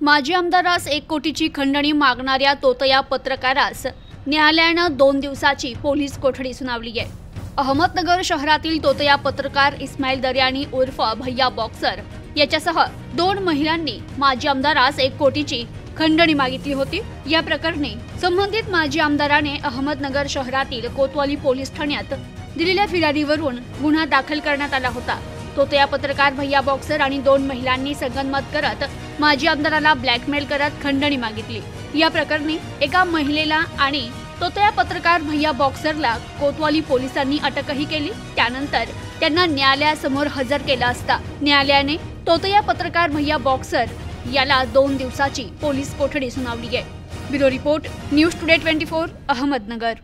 माजी आमदारास 1 कोटीची खंडणी मागणाऱ्या तोतया पत्रकारास न्यायालयानं 2 दिवसाची पोलीस कोठडी सुनावली आहे। अहमदनगर शहरातील तोतया पत्रकार इस्माईल दर्यानी उर्फ भैया बॉक्सर याच्यासह 2 महिलांनी माजी आमदारास 1 कोटीची खंडणी मागितली होती। या प्रकरणी संबंधित माजी आमदाराने अहमदनगर शहरातील कोतवाली पोलीस ठाण्यात दिलेल्या फिर्यादीवरून गुन्हा दाखल करण्यात आला होता। तोतया पत्रकार भैया बॉक्सर आणि 2 महिलांनी संगनमत करत माजी आमदाराला ब्लॅकमेल करत खंडणी मागितली। या प्रकरणी एका महिलेला आणि तोतया पत्रकार भैया बॉक्सरला कोतवाली पोलिसांनी अटकही केली। त्यानंतर त्यांना न्यायालयासमोर हजर केलं असता न्यायालयाने तोतया पत्रकार भैया बॉक्सर याला 2 दिवसाची पोलीस कोठडी सुनावली आहे। Bureau report, news today 24, Ahmednagar.